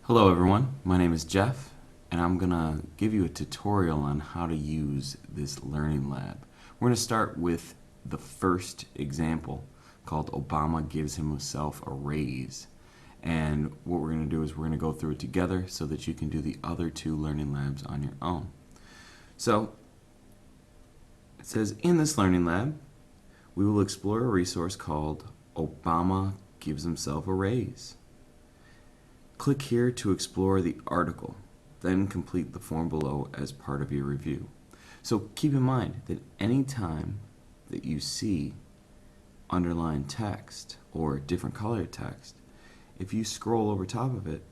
Hello everyone, my name is Jeff and I'm gonna give you a tutorial on how to use this learning lab. We're gonna start with the first example called Obama Gives Himself a Raise, and what we're gonna do is we're gonna go through it together so that you can do the other two learning labs on your own. So it says, in this learning lab we will explore a resource called Obama Gives Himself a Raise. Click here to explore the article, then complete the form below as part of your review. So keep in mind that any time that you see underlined text or different colored text, if you scroll over top of it,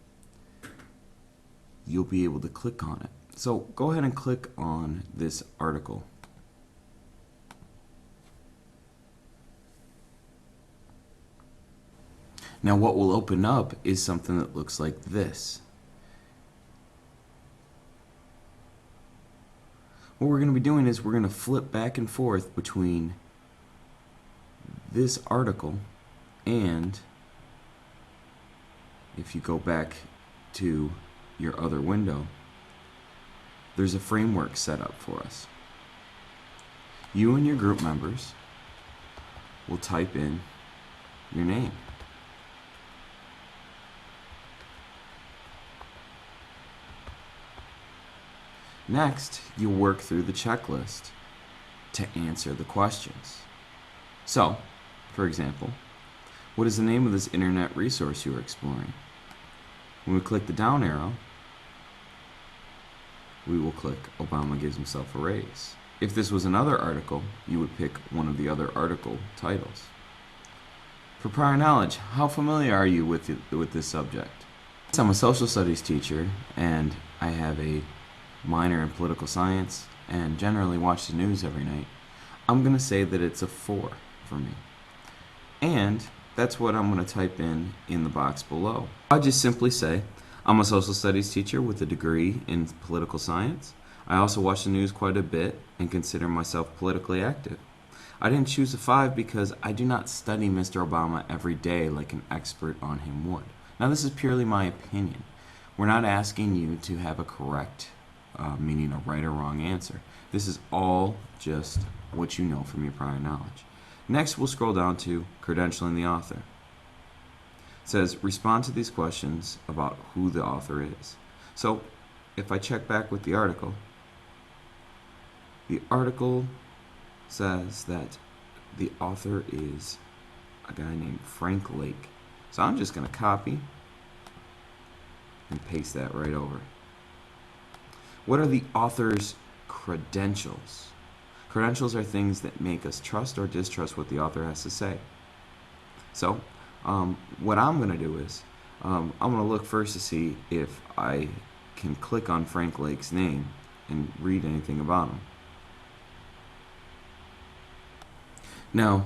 you'll be able to click on it. So go ahead and click on this article. Now what will open up is something that looks like this. What we're going to be doing is we're going to flip back and forth between this article and, if you go back to your other window, there's a framework set up for us. You and your group members will type in your name. Next, you work through the checklist to answer the questions. So, for example, what is the name of this internet resource you are exploring? When we click the down arrow, we will click Obama Gives Himself a Raise. If this was another article, you would pick one of the other article titles. For prior knowledge, how familiar are you with this subject? I'm a social studies teacher and I have a minor in political science and generally watch the news every night. I'm going to say that it's a 4 for me. And that's what I'm going to type in the box below. I'll just simply say, I'm a social studies teacher with a degree in political science. I also watch the news quite a bit and consider myself politically active. I didn't choose a 5 because I do not study Mr. Obama every day like an expert on him would. Now this is purely my opinion. We're not asking you to have a correct meaning a right or wrong answer. This is all just what you know from your prior knowledge. Next, we'll scroll down to credentialing the author. It says, respond to these questions about who the author is. So, if I check back with the article says that the author is a guy named Frank Lake. So I'm just going to copy and paste that right over. What are the author's credentials? Credentials are things that make us trust or distrust what the author has to say. So, what I'm going to do is, I'm going to look first to see if I can click on Frank Lake's name and read anything about him. Now,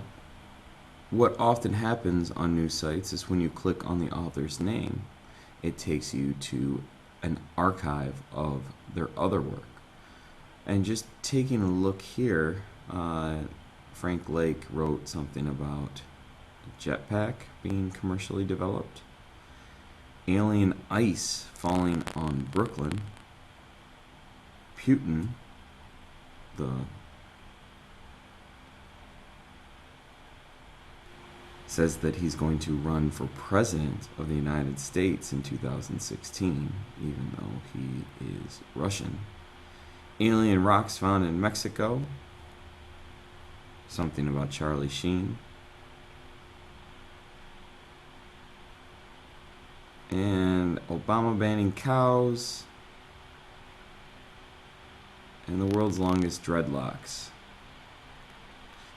what often happens on news sites is when you click on the author's name, it takes you to an archive of their other work. And just taking a look here, Frank Lake wrote something about a jetpack being commercially developed, alien ice falling on Brooklyn, Putin, says that he's going to run for president of the United States in 2016, even though he is Russian. Alien rocks found in Mexico. Something about Charlie Sheen. And Obama banning cows. And the world's longest dreadlocks.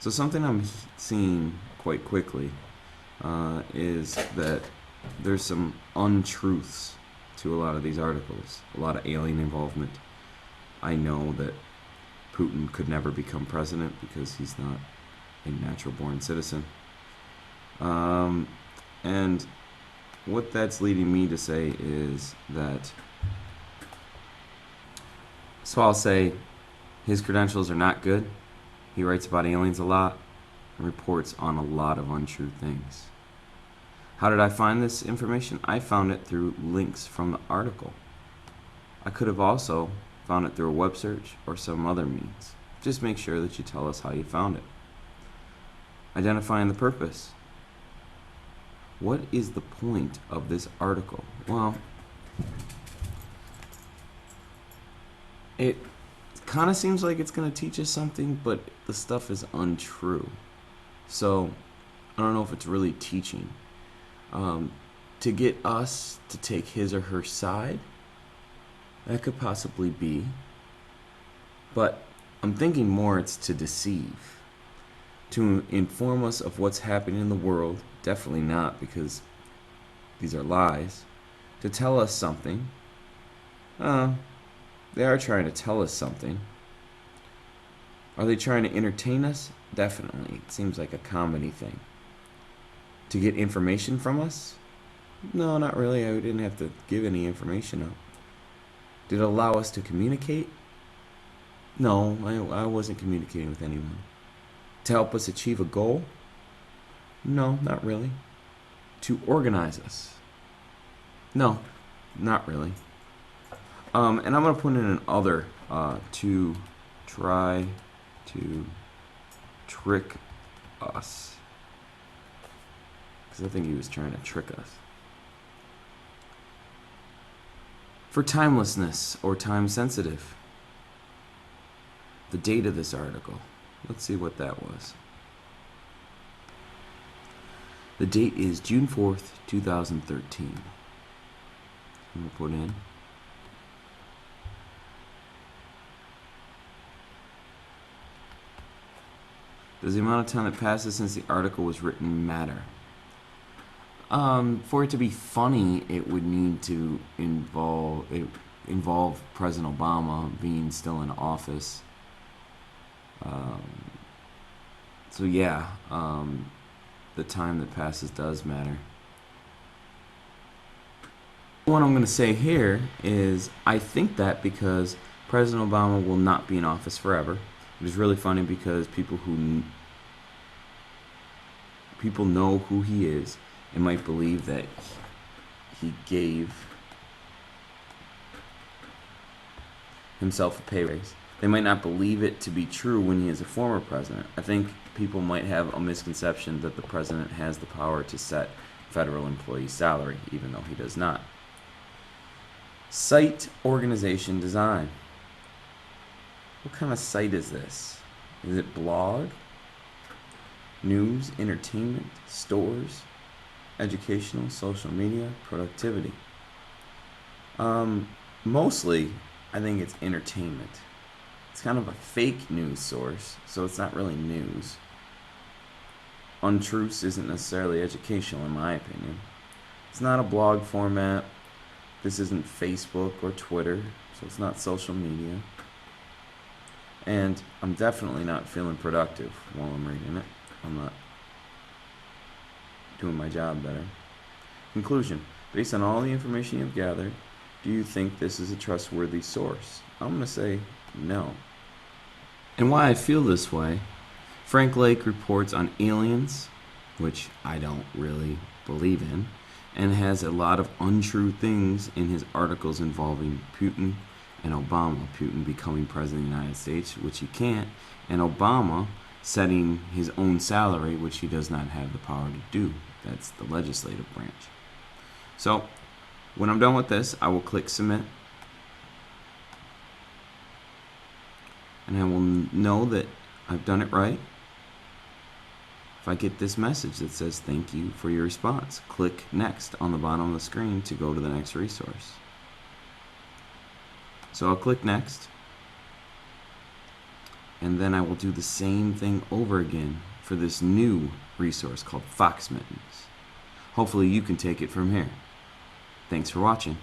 So something I'm seeing quite quickly is that there's some untruths to a lot of these articles, a lot of alien involvement. I know that Putin could never become president because he's not a natural born citizen. And what that's leading me to say is that, so I'll say his credentials are not good. He writes about aliens a lot and reports on a lot of untrue things. How did I find this information? I found it through links from the article. I could have also found it through a web search or some other means. Just make sure that you tell us how you found it. Identifying the purpose. What is the point of this article? Well, it kind of seems like it's going to teach us something, but the stuff is untrue. So I don't know if it's really teaching. To get us to take his or her side, that could possibly be. But I'm thinking more it's to deceive. To inform us of what's happening in the world, definitely not, because these are lies. To tell us something, they are trying to tell us something. Are they trying to entertain us? Definitely. It seems like a comedy thing. To get information from us? No, not really. I didn't have to give any information up. Did it allow us to communicate? No, I wasn't communicating with anyone. To help us achieve a goal? No, not really. To organize us? No, not really. And I'm going to put in an other to try to trick us. Because I think he was trying to trick us. For timelessness or time sensitive. The date of this article. Let's see what that was. The date is June 4th, 2013. I'm going to put in. Does the amount of time that passes since the article was written matter? For it to be funny, it would need to involve President Obama being still in office. So yeah, the time that passes does matter. What I'm going to say here is I think that because President Obama will not be in office forever. It is really funny because people know who he is and might believe that he gave himself a pay raise. They might not believe it to be true when he is a former president. I think people might have a misconception that the president has the power to set federal employees' salary, even though he does not. Site organization design. What kind of site is this? Is it blog? News, entertainment, stores, educational, social media, productivity? Mostly, I think it's entertainment. It's kind of a fake news source, so it's not really news. Untruths isn't necessarily educational, in my opinion. It's not a blog format. This isn't Facebook or Twitter, so it's not social media. And I'm definitely not feeling productive while I'm reading it. I'm not doing my job better. Conclusion. Based on all the information you've gathered, do you think this is a trustworthy source? I'm going to say no. And why I feel this way. Frank Lake reports on aliens, which I don't really believe in, and has a lot of untrue things in his articles involving Putin and Obama. Putin becoming president of the United States, which he can't, and Obama setting his own salary, which he does not have the power to do. That's the legislative branch. So, when I'm done with this, I will click submit. And I will know that I've done it right if I get this message that says thank you for your response. Click next on the bottom of the screen to go to the next resource. So I'll click next, and then I will do the same thing over again for this new resource called Fox Mittens. Hopefully you can take it from here. Thanks for watching.